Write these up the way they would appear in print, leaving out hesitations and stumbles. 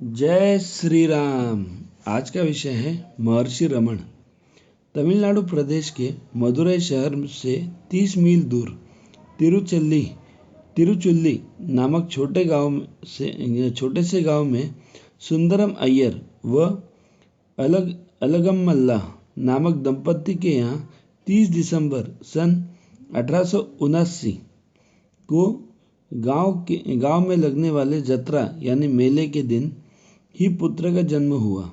जय श्री राम। आज का विषय है महर्षि रमण। तमिलनाडु प्रदेश के मदुरई शहर से 30 मील दूर तिरुचुल्ली नामक छोटे से गांव में सुंदरम अय्यर व अलगमल्ला नामक दंपति के यहाँ 30 दिसंबर सन 1879 को गांव में लगने वाले जत्रा यानी मेले के दिन ही पुत्र का जन्म हुआ,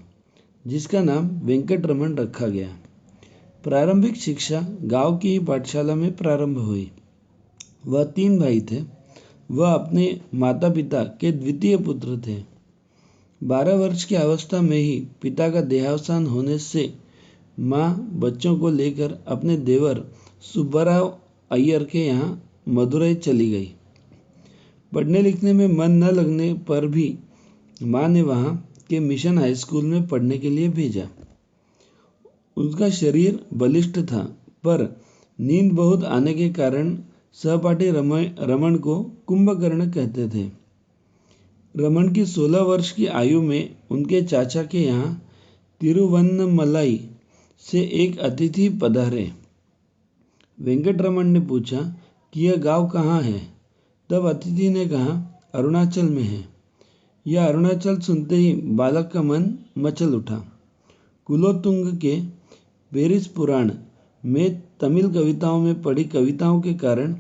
जिसका नाम वेंकट रमन रखा गया। प्रारंभिक शिक्षा गांव की ही पाठशाला में प्रारंभ हुई। वह 3 भाई थे। वह अपने माता पिता के द्वितीय पुत्र थे। 12 वर्ष की अवस्था में ही पिता का देहावसान होने से माँ बच्चों को लेकर अपने देवर सुब्बाराव अय्यर के यहाँ मदुरई चली गई। पढ़ने लिखने में मन न लगने पर भी माँ ने वहाँ के मिशन हाई स्कूल में पढ़ने के लिए भेजा। उसका शरीर बलिष्ठ था, पर नींद बहुत आने के कारण सहपाठी रमन को कुंभकर्ण कहते थे। रमन की 16 वर्ष की आयु में उनके चाचा के यहाँ तिरुवन्नमलाई से एक अतिथि पधारे। वेंकट रमन ने पूछा कि यह गांव कहाँ है। तब अतिथि ने कहा, अरुणाचल में है। यह अरुणाचल सुनते ही बालक का मन मचल उठा। कुलोत्तुंग के पेरिस पुराण में तमिल कविताओं में पढ़ी कविताओं के कारण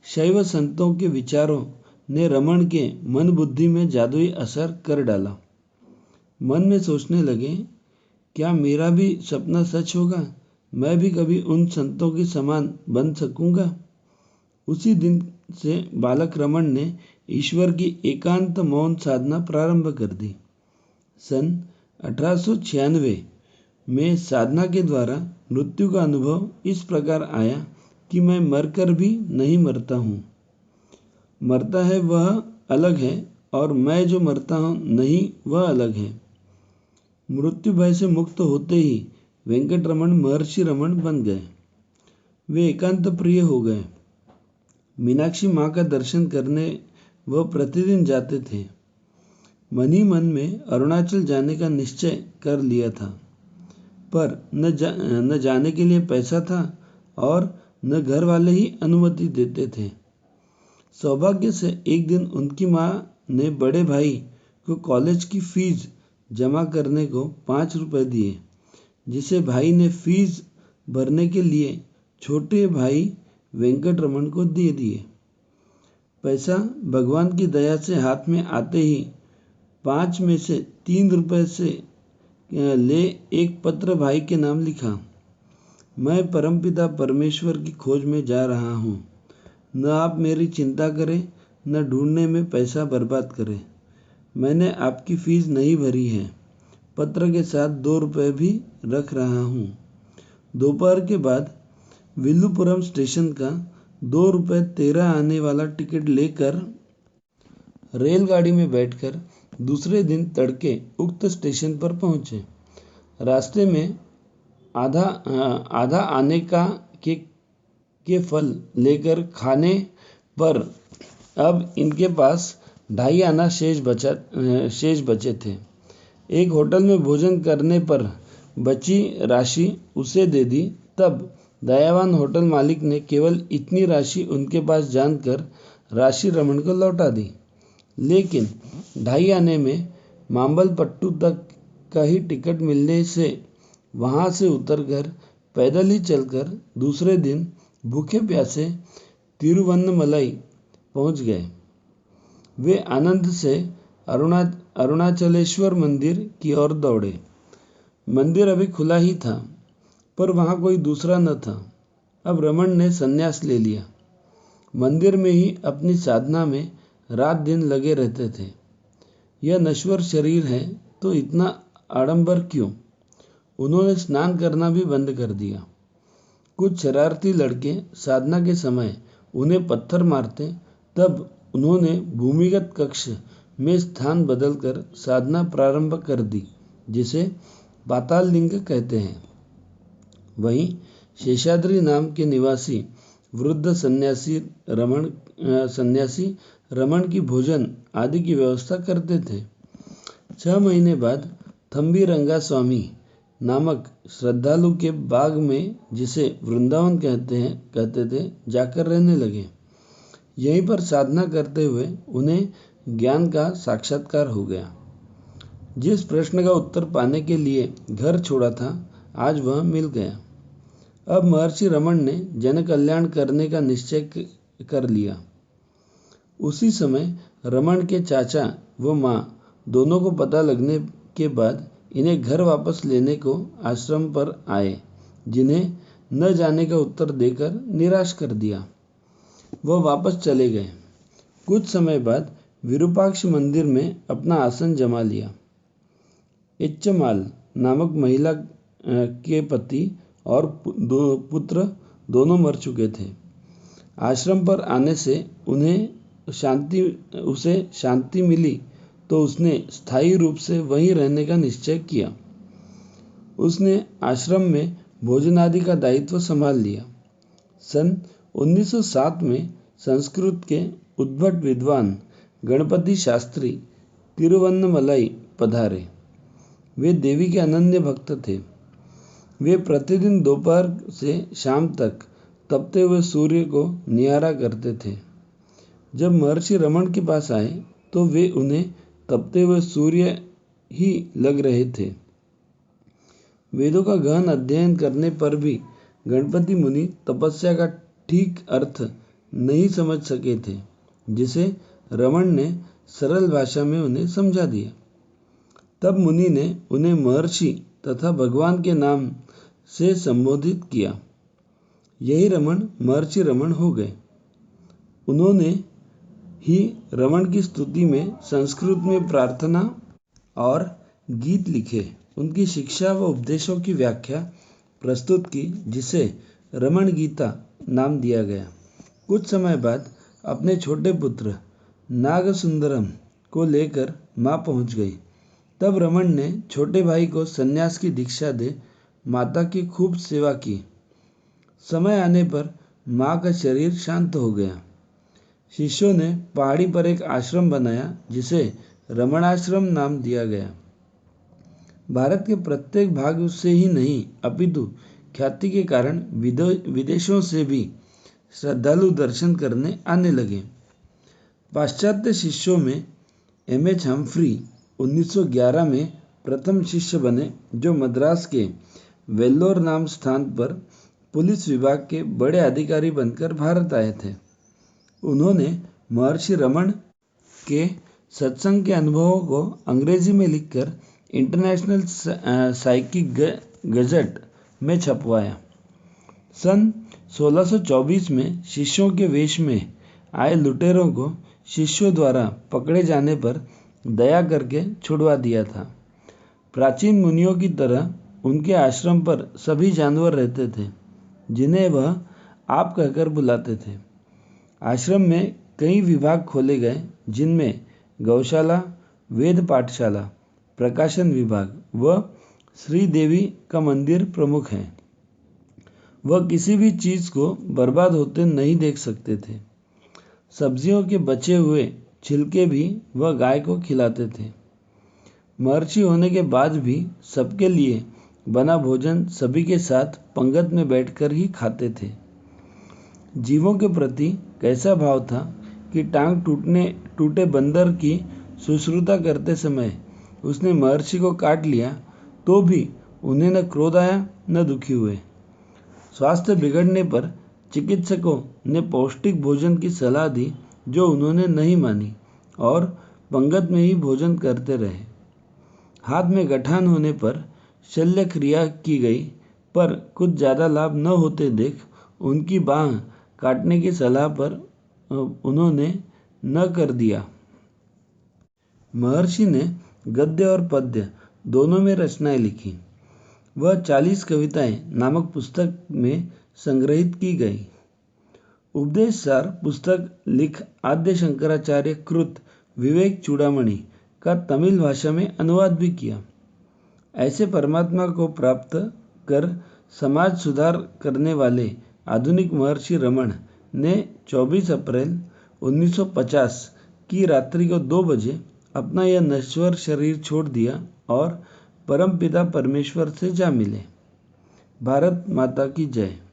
शैव संतों के विचारों ने रमन के मन बुद्धि में जादुई असर कर डाला। मन में सोचने लगे, क्या मेरा भी सपना सच होगा? मैं भी कभी उन संतों के समान बन सकूंगा। उसी दिन से बालक रमन ने ईश्वर की एकांत मौन साधना प्रारंभ कर दी। सन 1896 में साधना के द्वारा मृत्यु का अनुभव इस प्रकार आया कि मैं मरकर भी नहीं मरता हूँ। मरता है वह अलग है और मैं जो मरता हूँ नहीं वह अलग है। मृत्यु भय से मुक्त होते ही वेंकट रमन महर्षि रमन बन गए। वे एकांत प्रिय हो गए। मीनाक्षी माँ का दर्शन करने वह प्रतिदिन जाते थे। मन ही मन में अरुणाचल जाने का निश्चय कर लिया था, पर न जाने के लिए पैसा था और न घर वाले ही अनुमति देते थे। सौभाग्य से एक दिन उनकी माँ ने बड़े भाई को कॉलेज की फीस जमा करने को 5 रुपए दिए, जिसे भाई ने फीस भरने के लिए छोटे भाई वेंकट रमन को दे दिए। पैसा भगवान की दया से हाथ में आते ही 5 में से 3 रुपए से ले एक पत्र भाई के नाम लिखा। मैं परमपिता परमेश्वर की खोज में जा रहा हूँ। न आप मेरी चिंता करें, न ढूंढने में पैसा बर्बाद करें। मैंने आपकी फीस नहीं भरी है। पत्र के साथ 2 रुपए भी रख रहा हूँ। दोपहर के बाद विल्लुपुरम स्टेशन का 2 रुपए 13 आने वाला टिकट लेकर रेलगाड़ी में बैठकर दूसरे दिन तड़के उक्त स्टेशन पर पहुंचे। रास्ते में आधा आने के फल लेकर खाने पर अब इनके पास 2.5 आना शेष बचे थे। एक होटल में भोजन करने पर बची राशि उसे दे दी। तब दयावान होटल मालिक ने केवल इतनी राशि उनके पास जानकर राशि रमन को लौटा दी। लेकिन 2.5 आने में माम्बलपट्टू तक का ही टिकट मिलने से वहां से उतरकर पैदल ही चलकर दूसरे दिन भूखे प्यासे तिरुवन्नमलाई पहुंच गए। वे आनंद से अरुणाचलेश्वर मंदिर की ओर दौड़े। मंदिर अभी खुला ही था, पर वहां कोई दूसरा न था। अब रमन ने संन्यास ले लिया। मंदिर में ही अपनी साधना में रात दिन लगे रहते थे। यह नश्वर शरीर है तो इतना आडंबर क्यों? उन्होंने स्नान करना भी बंद कर दिया। कुछ शरारती लड़के साधना के समय उन्हें पत्थर मारते, तब उन्होंने भूमिगत कक्ष में स्थान बदलकर साधना प्रारंभ कर दी, जिसे पाताल लिंग कहते हैं। वहीं शेषाद्री नाम के निवासी वृद्ध सन्यासी रमन की भोजन आदि की व्यवस्था करते थे। 6 महीने बाद थम्बी रंगा स्वामी नामक श्रद्धालु के बाग में, जिसे वृंदावन कहते थे, जाकर रहने लगे। यहीं पर साधना करते हुए उन्हें ज्ञान का साक्षात्कार हो गया। जिस प्रश्न का उत्तर पाने के लिए घर छोड़ा था, आज वह मिल गया। अब महर्षि रमण ने जन कल्याण करने का निश्चय कर लिया। उसी समय रमण के चाचा व माँ दोनों को पता लगने के बाद इन्हें घर वापस लेने को आश्रम पर आए, जिन्हें न जाने का उत्तर देकर निराश कर दिया। वह वापस चले गए। कुछ समय बाद विरूपाक्ष मंदिर में अपना आसन जमा लिया। इच्छमाल नामक महिला के पति और पुत्र दोनों मर चुके थे। आश्रम पर आने से उसे शांति मिली तो उसने स्थायी रूप से वहीं रहने का निश्चय किया। उसने आश्रम में भोजन आदि का दायित्व संभाल लिया। सन 1907 में संस्कृत के उद्भट विद्वान गणपति शास्त्री तिरुवन्नमलाई पधारे। वे देवी के अनन्य भक्त थे। वे प्रतिदिन दोपहर से शाम तक तपते हुए सूर्य को निहारा करते थे। जब महर्षि रमण के पास आए तो वे उन्हें तपते हुए सूर्य ही लग रहे थे। वेदों का गहन अध्ययन करने पर भी गणपति मुनि तपस्या का ठीक अर्थ नहीं समझ सके थे, जिसे रमण ने सरल भाषा में उन्हें समझा दिया। तब मुनि ने उन्हें महर्षि तथा भगवान के नाम से संबोधित किया। यही रमण महर्षि रमण हो गए। उन्होंने ही रमण की स्तुति में संस्कृत में प्रार्थना और गीत लिखे, उनकी शिक्षा व उपदेशों की व्याख्या प्रस्तुत की, जिसे रमण गीता नाम दिया गया। कुछ समय बाद अपने छोटे पुत्र नागसुंदरम को लेकर माँ पहुँच गई। तब रमण ने छोटे भाई को सन्यास की दीक्षा दे माता की खूब सेवा की। समय आने पर माँ का शरीर शांत हो गया। शिष्यों ने पहाड़ी पर एक आश्रम बनाया, जिसे रमणाश्रम नाम दिया गया। भारत के प्रत्येक भाग से ही नहीं, अपितु ख्याति के कारण विदेशों से भी श्रद्धालु दर्शन करने आने लगे। पाश्चात्य शिष्यों में एमएच हम्फ्री 1911 में प्रथम शिष्य बने, जो मद्रास के वेल्लोर नाम स्थान पर पुलिस विभाग के बड़े अधिकारी बनकर भारत आए थे। उन्होंने महर्षि रमण के सत्संग के अनुभवों को अंग्रेजी में लिखकर इंटरनेशनल साइकिक गजट में छपवाया। सन 1624 में शिष्यों के वेश में आए लुटेरों को शिष्यों द्वारा पकड़े जाने पर दया करके छुड़वा दिया था। प्राचीन मुनियों की तरह उनके आश्रम पर सभी जानवर रहते थे, जिन्हें वह आप कहकर बुलाते थे। आश्रम में कई विभाग खोले गए, जिनमें गौशाला, वेद पाठशाला, प्रकाशन विभाग व श्रीदेवी का मंदिर प्रमुख हैं। वह किसी भी चीज़ को बर्बाद होते नहीं देख सकते थे। सब्जियों के बचे हुए छिलके भी वह गाय को खिलाते थे। महर्षि होने के बाद भी सबके लिए बना भोजन सभी के साथ पंगत में बैठकर ही खाते थे। जीवों के प्रति कैसा भाव था कि टांग टूटे बंदर की शुश्रूषा करते समय उसने महर्षि को काट लिया तो भी उन्हें न क्रोध आया न दुखी हुए। स्वास्थ्य बिगड़ने पर चिकित्सकों ने पौष्टिक भोजन की सलाह दी, जो उन्होंने नहीं मानी और पंगत में ही भोजन करते रहे। हाथ में गठान होने पर शल्य क्रिया की गई, पर कुछ ज़्यादा लाभ न होते देख उनकी बाँह काटने की सलाह पर उन्होंने न कर दिया। महर्षि ने गद्य और पद्य दोनों में रचनाएं लिखी। वह 40 कविताएं नामक पुस्तक में संग्रहित की गई। उपदेश सार पुस्तक लिख आद्य शंकराचार्य कृत विवेक चूड़ामणि का तमिल भाषा में अनुवाद भी किया। ऐसे परमात्मा को प्राप्त कर समाज सुधार करने वाले आधुनिक महर्षि रमण ने 24 अप्रैल 1950 की रात्रि को 2 बजे अपना यह नश्वर शरीर छोड़ दिया और परमपिता परमेश्वर से जा मिले। भारत माता की जय।